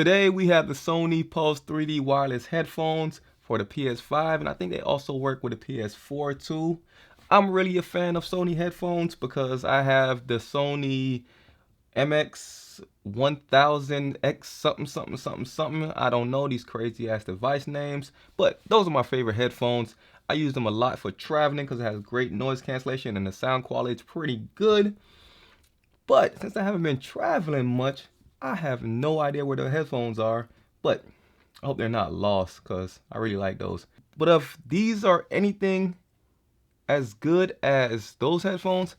Today we have the Sony Pulse 3D wireless headphones for the PS5, and I think they also work with the PS4 too. I'm really a fan of Sony headphones because I have the Sony MX1000X something. I don't know these crazy ass device names, but those are my favorite headphones. I use them a lot for traveling because it has great noise cancellation and the sound quality is pretty good. But since I haven't been traveling much, I have no idea where the headphones are, but I hope they're not lost because I really like those. But if these are anything as good as those headphones,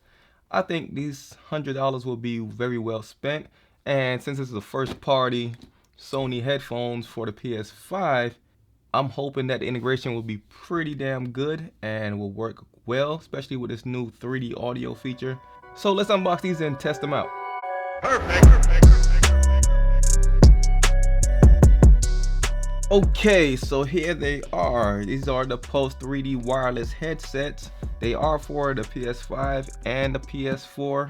I think these $100 will be very well spent. And since this is the first party Sony headphones for the PS5, I'm hoping that the integration will be pretty damn good and will work well, especially with this new 3D audio feature. So let's unbox these and test them out. Okay, so here they are. These are the Pulse 3D wireless headsets. They are for the PS5 and the PS4.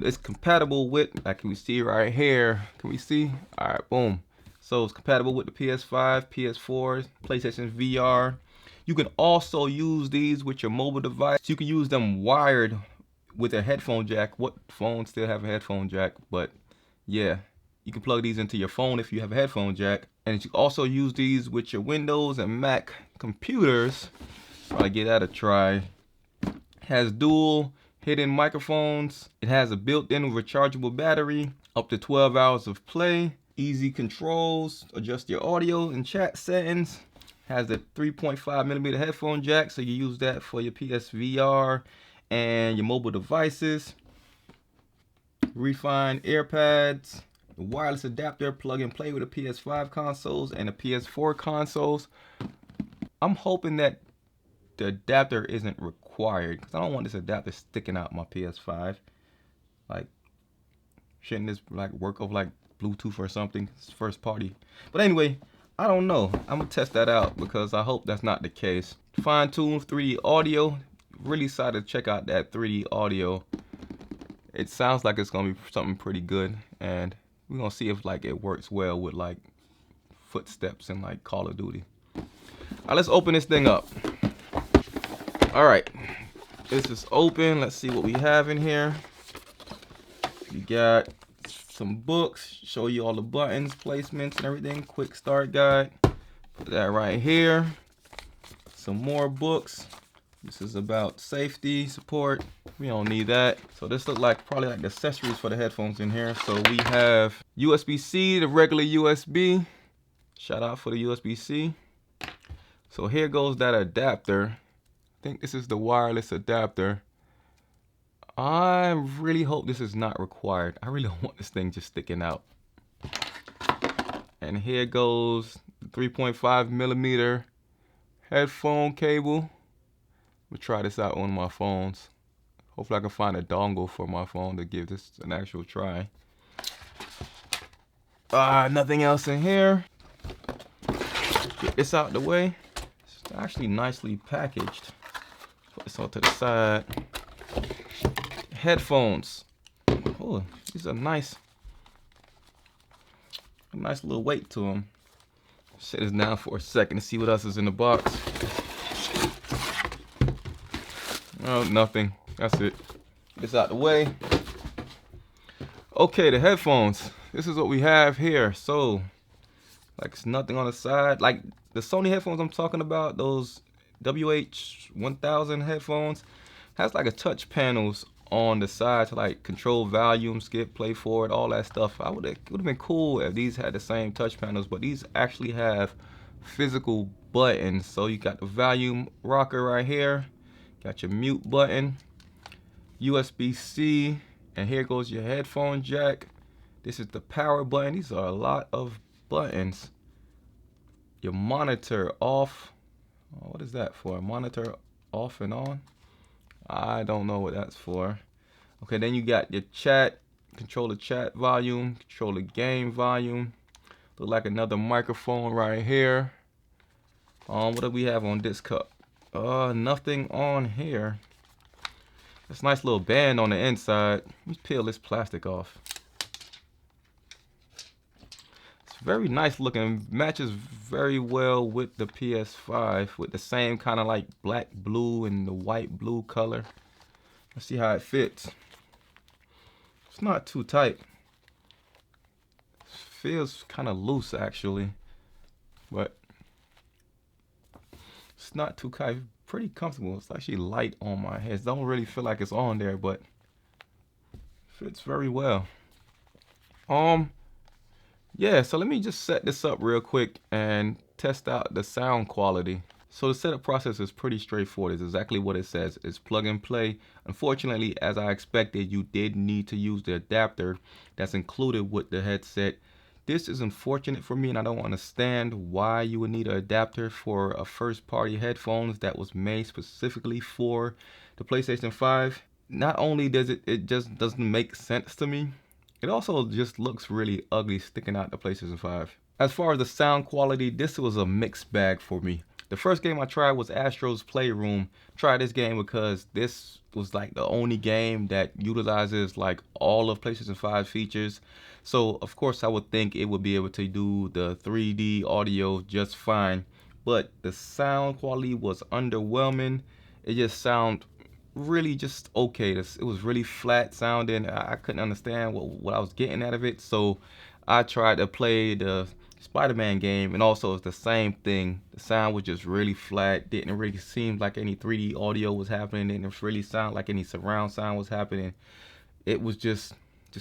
It's compatible with, like, can we see right here? Can we see? All right, boom. So it's compatible with the PS5, PS4, PlayStation VR. You can also use these with your mobile device. You can use them wired with a headphone jack. What phones still have a headphone jack? But yeah, you can plug these into your phone if you have a headphone jack. And you can also use these with your Windows and Mac computers. Probably give that a try. It has dual hidden microphones. It has a built-in rechargeable battery, up to 12 hours of play, easy controls, adjust your audio and chat settings. Has a 3.5mm headphone jack, so you use that for your PSVR and your mobile devices. Refined AirPads, the wireless adapter, plug and play with the PS5 consoles and the PS4 consoles. I'm hoping that the adapter isn't required because I don't want this adapter sticking out my PS5. Like, shouldn't this like work off like Bluetooth or something? It's first party. But anyway, I don't know. I'm gonna test that out because I hope that's not the case. Fine-tuned 3D audio. Really excited to check out that 3D audio. It sounds like it's gonna be something pretty good, and we're gonna see if like it works well with like footsteps and like Call of Duty. All right, let's open this thing up. All right, this is open. Let's see what we have in here. We got some books, show you all the buttons, placements, and everything. Quick start guide. Put that right here. Some more books. This is about safety support. We don't need that. So this looks like probably like the accessories for the headphones in here. So we have USB-C, the regular USB. Shout out for the USB-C. So here goes that adapter. I think this is the wireless adapter. I really hope this is not required. I really don't want this thing just sticking out. And here goes the 3.5mm headphone cable. I'm gonna try this out on my phones. Hopefully I can find a dongle for my phone to give this an actual try. Nothing else in here. Get this out the way. It's actually nicely packaged. Put this all to the side. Headphones. Oh, these are nice. A nice little weight to them. Set this down for a second to see what else is in the box. Oh, nothing. That's it. Get this out the way. Okay, the headphones. This is what we have here. So, like, it's nothing on the side. Like the Sony headphones I'm talking about, those WH-1000 headphones, has like a touch panels on the side to like control volume, skip, play forward, all that stuff. It would have been cool if these had the same touch panels, but these actually have physical buttons. So you got the volume rocker right here, got your mute button, USB-C, and here goes your headphone jack. This is the power button. These are a lot of buttons. Your monitor off. Oh, what is that for? Monitor off and on? I don't know what that's for. Okay, then you got your chat. Control the chat volume. Control the game volume. Look like another microphone right here. What do we have on this cup? Nothing on here. This nice little band on the inside. Let me peel this plastic off. very nice looking, matches very well with the PS5 with the same kind of like black blue and the white blue color. Let's see how it fits. It's not too tight. Feels kind of loose actually, but it's not too tight. Pretty comfortable. It's actually light on my head. Don't really feel like it's on there, but fits very well. Yeah, so let me just set this up real quick and test out the sound quality. So the setup process is pretty straightforward. It's exactly what it says. It's plug and play. Unfortunately, as I expected, you did need to use the adapter that's included with the headset. This is unfortunate for me, and I don't understand why you would need an adapter for a first-party headphones that was made specifically for the PlayStation 5. Not only does it just doesn't make sense to me, it also just looks really ugly sticking out the PlayStation 5. As far as the sound quality, this was a mixed bag for me. The first game I tried was Astro's Playroom. Tried this game because this was like the only game that utilizes like all of PlayStation 5 features. So of course I would think it would be able to do the 3D audio just fine. But the sound quality was underwhelming. It just sounded really just okay. It was really flat sounding. I couldn't understand what I was getting out of it. So I tried to play the Spider-Man game, and also it's the same thing. The sound was just really flat. Didn't really seem like any 3D audio was happening. Didn't really sound like any surround sound was happening. It was just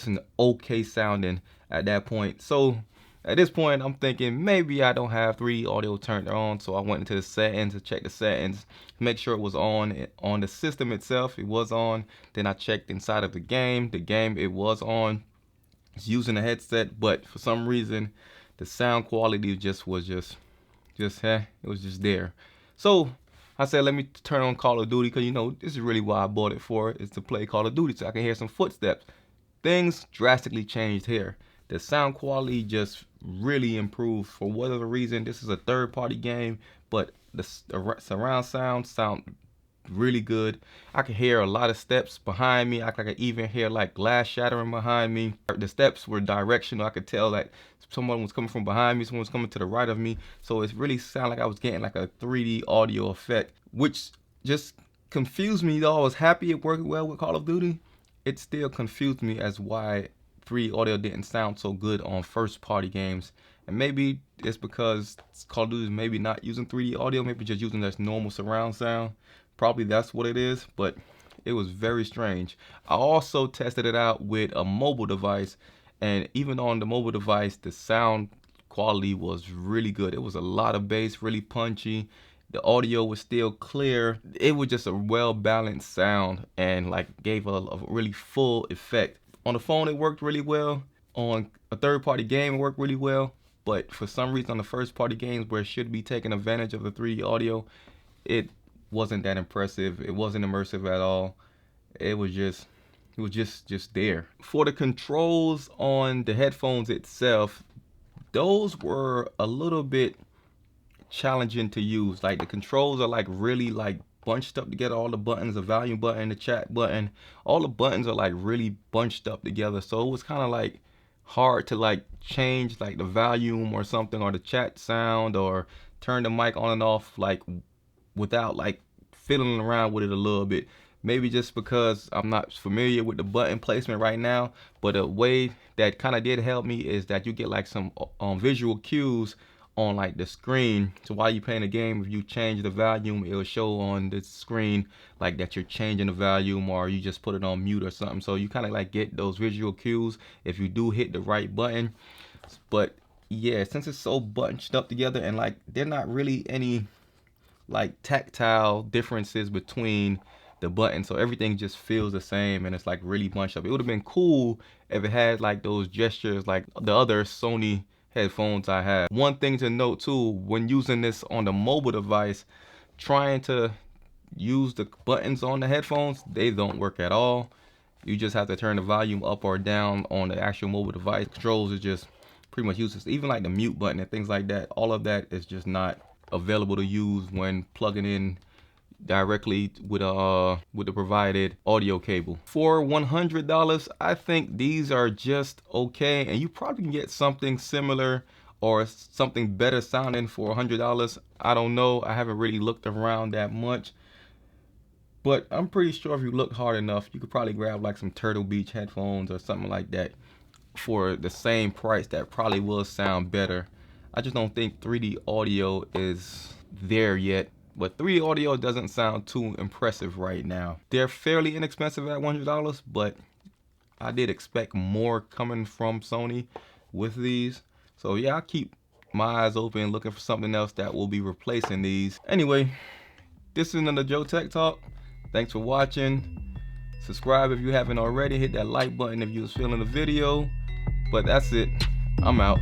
an okay sounding at that point. So at this point, I'm thinking maybe I don't have 3D audio turned on, so I went into the settings to check the settings, make sure it was on the system itself. It was on. Then I checked inside of the game. The game it was on. It's using the headset, but for some reason, the sound quality was just it was just there. So I said, let me turn on Call of Duty because you know this is really why I bought it for, is to play Call of Duty so I can hear some footsteps. Things drastically changed here. The sound quality just really improved. For whatever reason, this is a third-party game, but the surround sound really good. I could hear a lot of steps behind me. I could even hear like glass shattering behind me. The steps were directional. I could tell that someone was coming from behind me, someone was coming to the right of me. So it really sounded like I was getting like a 3D audio effect, which just confused me. Though I was happy it worked well with Call of Duty, it still confused me as why 3D audio didn't sound so good on first party games. And maybe it's because Call of Duty is maybe not using 3D audio, maybe just using this normal surround sound. Probably that's what it is, but it was very strange. I also tested it out with a mobile device, and even on the mobile device, the sound quality was really good. It was a lot of bass, really punchy. The audio was still clear. It was just a well-balanced sound and like gave a really full effect. On the phone, it worked really well. On a third-party game, it worked really well. But for some reason, on the first-party games where it should be taking advantage of the 3D audio, it wasn't that impressive. It wasn't immersive at all. It was just there. For the controls on the headphones itself, those were a little bit challenging to use. Like the controls are like really like bunched up together. All the buttons, the volume button, the chat button, all the buttons are like really bunched up together. So it was kind of like hard to like change like the volume or something, or the chat sound, or turn the mic on and off like without like fiddling around with it a little bit. Maybe just because I'm not familiar with the button placement right now, but a way that kind of did help me is that you get like some visual cues on like the screen. So while you're playing the game, if you change the volume, it'll show on the screen like that you're changing the volume, or you just put it on mute or something. So you kind of like get those visual cues if you do hit the right button. But yeah, since it's so bunched up together and like they're not really any like tactile differences between the buttons, so everything just feels the same and it's like really bunched up. It would have been cool if it had like those gestures like the other Sony headphones I have. One thing to note too, when using this on the mobile device, trying to use the buttons on the headphones, they don't work at all. You just have to turn the volume up or down on the actual mobile device. Controls is just pretty much useless. Even like the mute button and things like that, all of that is just not available to use when plugging in directly with the provided audio cable. For $100, I think these are just okay, and you probably can get something similar or something better sounding for $100. I don't know. I haven't really looked around that much. But I'm pretty sure if you look hard enough, you could probably grab like some Turtle Beach headphones or something like that for the same price that probably will sound better. I just don't think 3D audio is there yet. But 3D audio doesn't sound too impressive right now. They're fairly inexpensive at $100, but I did expect more coming from Sony with these. So yeah, I'll keep my eyes open looking for something else that will be replacing these. Anyway, this is another Joe Tech Talk. Thanks for watching. Subscribe if you haven't already. Hit that like button if you was feeling the video. But that's it. I'm out.